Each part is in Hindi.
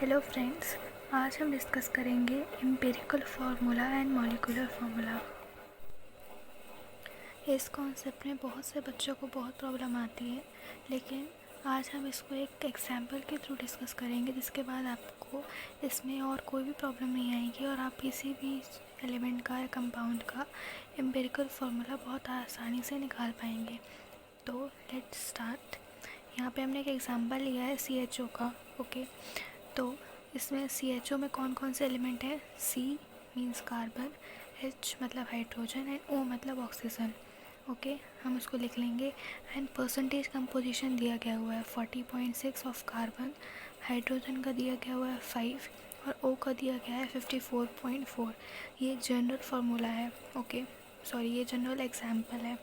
हेलो फ्रेंड्स, आज हम डिस्कस करेंगे empirical formula and molecular formula. इस कॉन्सेप्ट में बहुत से बच्चों को बहुत प्रॉब्लम आती है, लेकिन आज हम इसको एक एग्जाम्पल के थ्रू डिस्कस करेंगे, जिसके बाद आपको इसमें और कोई भी प्रॉब्लम नहीं आएगी और आप किसी भी एलिमेंट का या कंपाउंड का एम्पिरिकल फार्मूला बहुत आसानी से निकाल पाएंगे। तो लेट्स स्टार्ट। यहाँ पे हमने एक एग्जाम्पल लिया है CHO का। ओके, तो इसमें CHO में कौन कौन से एलिमेंट हैं? C मीन्स कार्बन, H मतलब हाइड्रोजन एंड O मतलब ऑक्सीजन। ओके, हम उसको लिख लेंगे। एंड परसेंटेज कंपोजिशन दिया गया हुआ है 40.6 ऑफ कार्बन, हाइड्रोजन का दिया गया हुआ है 5 और O का दिया गया है 54.4। ये एक जनरल फार्मूला है। ओके सॉरी, ये जनरल एग्जाम्पल है।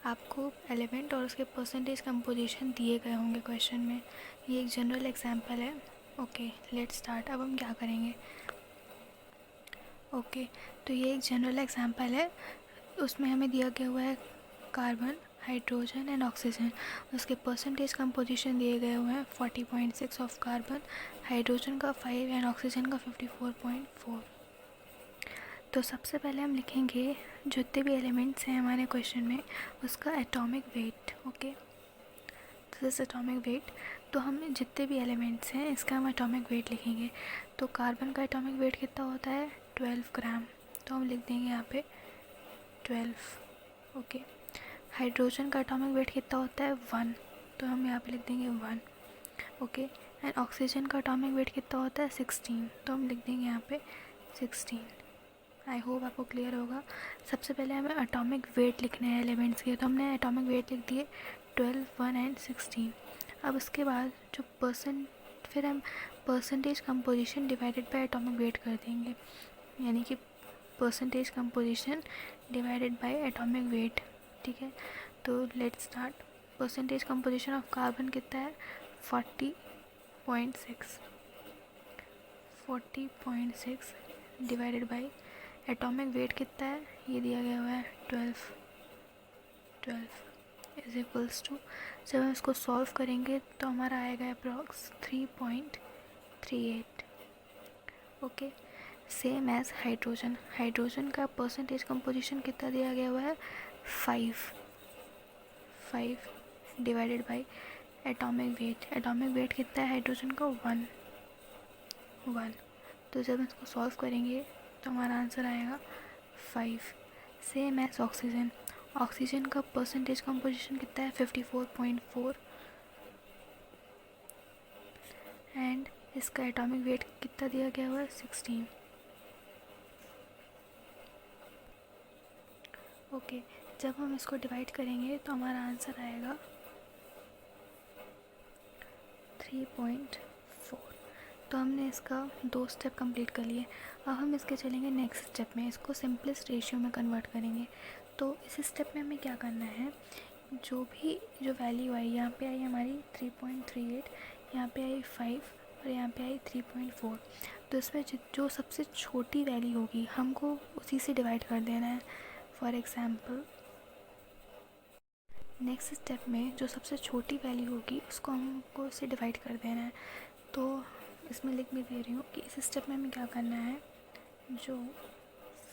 आपको एलिमेंट और उसके परसेंटेज कंपोजिशन दिए गए होंगे क्वेश्चन में। ये एक जनरल एग्जाम्पल है। Okay let's start. अब हम क्या करेंगे? ओके, तो ये एक जनरल एग्जांपल है। उसमें हमें दिया गया हुआ है कार्बन, हाइड्रोजन एंड ऑक्सीजन। उसके परसेंटेज कंपोजिशन दिए गए हुए हैं 40.6 ऑफ कार्बन, हाइड्रोजन का 5 एंड ऑक्सीजन का 54.4। तो सबसे पहले हम लिखेंगे जितने भी एलिमेंट्स हैं हमारे क्वेश्चन में उसका atomic weight. Okay, this is atomic weight. तो हम जितने भी एलिमेंट्स हैं इसका हम एटॉमिक वेट लिखेंगे। तो कार्बन का एटॉमिक वेट कितना होता है? 12 ग्राम। तो हम लिख देंगे यहाँ पे 12। ओके, हाइड्रोजन का एटॉमिक वेट कितना होता है? 1। तो हम यहाँ पे लिख देंगे 1। ओके, एंड ऑक्सीजन का एटॉमिक वेट कितना होता है? 16। तो हम लिख देंगे यहाँ पे 16। आई होप आपको क्लियर होगा। सबसे पहले हमें एटॉमिक वेट लिखने हैं एलिमेंट्स के, तो हमने एटॉमिक वेट लिख दिए 12, 1 एंड 16। अब उसके बाद जो फिर हम percentage composition divided by atomic wait कर देंगे, यानी कि percentage composition divided by atomic wait. ठीक है, तो let's start. Percentage composition of carbon कितना है? 40.6। 40.6 डिवाइडेड बाय एटॉमिक वेट कितना है? ये दिया गया हुआ है 12 इज इक्वल्स टू, जब हम इसको सॉल्व करेंगे तो हमारा आएगा approx 3.38। Okay, same as hydrogen. Hydrogen का परसेंटेज कंपोजिशन कितना दिया गया हुआ है? 5 divided by atomic weight. Atomic weight कितना है हाइड्रोजन का? 1। तो जब इसको सॉल्व करेंगे तो हमारा आंसर आएगा 5। Same as oxygen. ऑक्सीजन का परसेंटेज कंपोजिशन कितना है? 54.4 एंड इसका एटॉमिक वेट कितना दिया गया हुआ है? 16। ओके, जब हम इसको डिवाइड करेंगे तो हमारा आंसर आएगा 3.4। तो हमने इसका 2 स्टेप कंप्लीट कर लिए। अब हम इसके चलेंगे नेक्स्ट स्टेप में, इसको सिंपलेस्ट रेशियो में कन्वर्ट करेंगे। तो इस स्टेप में हमें क्या करना है? जो वैल्यू आई, यहाँ पे आई हमारी 3.38, यहाँ पे आई 5 और यहाँ पे आई 3.4। तो इसमें जो सबसे छोटी वैल्यू होगी हमको उसी से डिवाइड कर देना है। फॉर एग्ज़ाम्पल नेक्स्ट स्टेप में जो सबसे छोटी वैल्यू होगी उसको हमको उससे डिवाइड कर देना है। तो इसमें लिख भी दे रही हूँ कि इस स्टेप में हमें क्या करना है, जो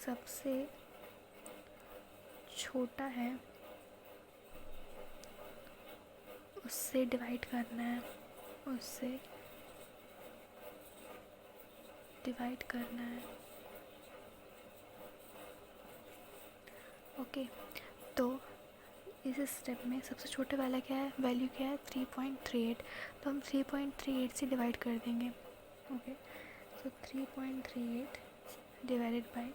सबसे छोटा है उससे डिवाइड करना है, उससे डिवाइड करना है। ओके, तो इस स्टेप में सबसे छोटे वाला क्या है? वैल्यू क्या है? 3.38। तो हम 3.38 से डिवाइड कर देंगे। ओके, तो 3.38 डिवाइडेड बाय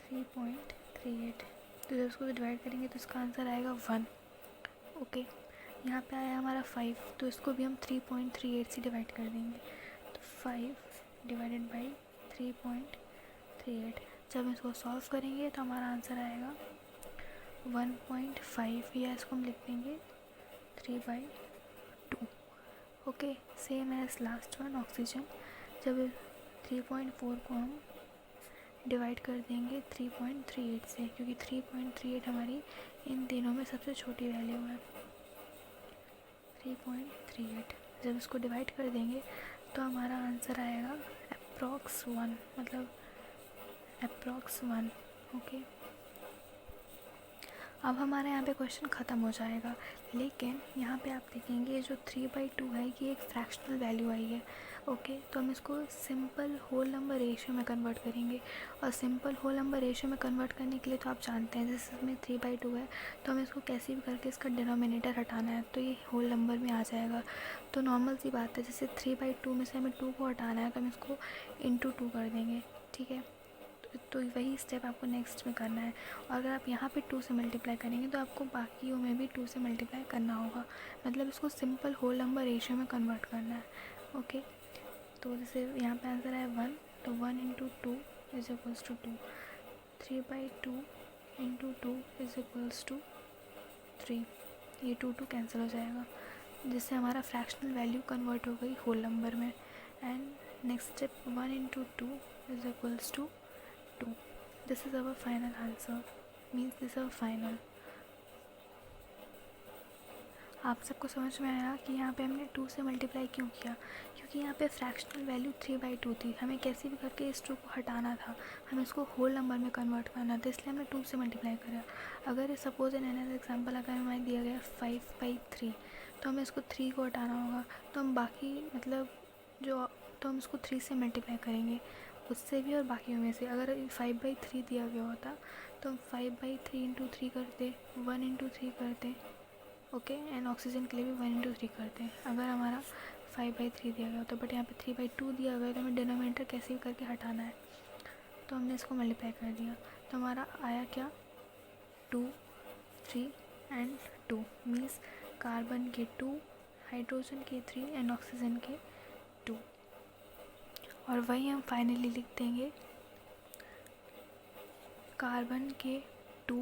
3.38। तो जब उसको डिवाइड करेंगे तो इसका आंसर आएगा 1। ओके, यहाँ पे आया हमारा 5, तो इसको भी हम 3.38 से डिवाइड कर देंगे। तो 5 डिवाइडेड बाई 3.38। जब हम इसको सॉल्व करेंगे तो हमारा आंसर आएगा 1.5, या इसको हम लिख देंगे 3/2। Okay, same as last one oxygen. जब 3.4 को हम डिवाइड कर देंगे 3.38 से, क्योंकि 3.38 हमारी इन तीनों में सबसे छोटी वैल्यू है। 3.38 जब इसको डिवाइड कर देंगे तो हमारा आंसर आएगा अप्रॉक्स 1, मतलब अप्रॉक्स 1। ओके, अब हमारा यहाँ पे क्वेश्चन ख़त्म हो जाएगा, लेकिन यहाँ पे आप देखेंगे जो 3/2 है ये एक फ्रैक्शनल वैल्यू आई है। ओके, तो हम इसको सिंपल होल नंबर रेशियो में कन्वर्ट करेंगे, और सिंपल होल नंबर रेशियो में कन्वर्ट करने के लिए तो आप जानते हैं जैसे इसमें 3/2 है, तो हमें इसको कैसे भी करके इसका डिनोमिनेटर हटाना है, तो ये होल नंबर में आ जाएगा। तो नॉर्मल सी बात है, जैसे 3/2 में से हमें 2 को हटाना है तो हम इसको इंटू 2 कर देंगे, ठीक है। तो वही स्टेप आपको नेक्स्ट में करना है, और अगर आप यहाँ पे 2 से मल्टीप्लाई करेंगे तो आपको बाकियों में भी 2 से मल्टीप्लाई करना होगा, मतलब इसको सिंपल होल नंबर रेशियो में कन्वर्ट करना है। ओके, तो जैसे यहाँ पे आंसर है 1, तो 1 into 2 is equals to 2, 3/2 into 2 is equals to 3, ये 2 कैंसिल हो जाएगा, जिससे हमारा फ्रैक्शनल वैल्यू कन्वर्ट हो गई होल नंबर में। And next step 1 into 2 is equals to 2. This is our final answer, means this is our final. आप सबको समझ में आया कि यहाँ पे हमने 2 से मल्टीप्लाई क्यों किया, क्योंकि यहाँ पे फ्रैक्शनल वैल्यू 3/2 थी, हमें कैसे भी करके इस 2 को हटाना था, हमें इसको होल नंबर में कन्वर्ट करना था, इसलिए हमने 2 से मल्टीप्लाई करा। अगर सपोज इन अनदर एग्जांपल अगर हमें दिया गया 5/3, तो हमें इसको 3 को हटाना होगा, तो हम बाकी मतलब तो हम इसको 3 से मल्टीप्लाई करेंगे, उससे भी और बाकियों में से। अगर 5/3 दिया गया होता तो हम 5/3 इंटू 3 करते, 1 इंटू 3 करते, ओके, एंड ऑक्सीजन के लिए भी 1 इंटू 3 करते हैं अगर हमारा 5/3 दिया गया होता। बट यहाँ पे 3/2 दिया गया है, तो हमें डिनोमिनेटर कैसे भी करके हटाना है, तो हमने इसको मल्टीप्लाई कर दिया, तो हमारा आया क्या, 2, 3 एंड 2, मीन्स कार्बन के 2, हाइड्रोजन के 3 एंड ऑक्सीजन के 2। और वही हम फाइनली लिख देंगे, कार्बन के 2,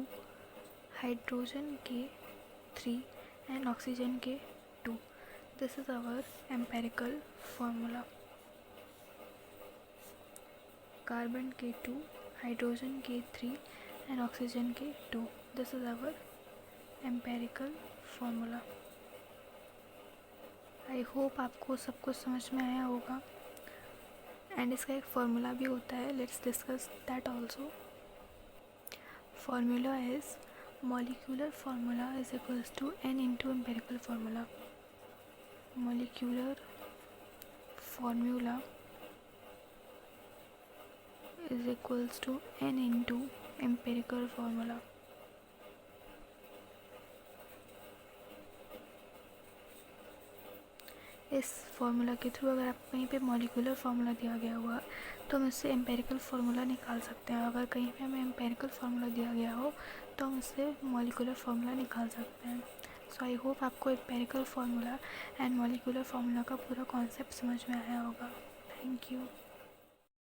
हाइड्रोजन के 3 एंड ऑक्सीजन के 2। This is our empirical formula. Carbon के 2, हाइड्रोजन के 3 एंड ऑक्सीजन के 2, this is our empirical formula. I hope आपको सब कुछ समझ में आया होगा, एंड इसका एक फार्मूला भी होता है, let's discuss that also. Formula is molecular formula is equals to n into empirical formula. Molecular formula is equals to n into empirical formula. इस फार्मूला के थ्रू अगर आप कहीं पे मॉलिक्यूलर फार्मूला दिया गया हुआ तो हम इससे एम्पेरिकल फार्मूला निकाल सकते हैं, अगर कहीं पे हमें एम्पेरिकल फार्मूला दिया गया हो तो हम इससे मॉलिक्यूलर फार्मूला निकाल सकते हैं। सो आई होप आपको empirical formula and molecular formula का पूरा कॉन्सेप्ट समझ में आया होगा। Thank you.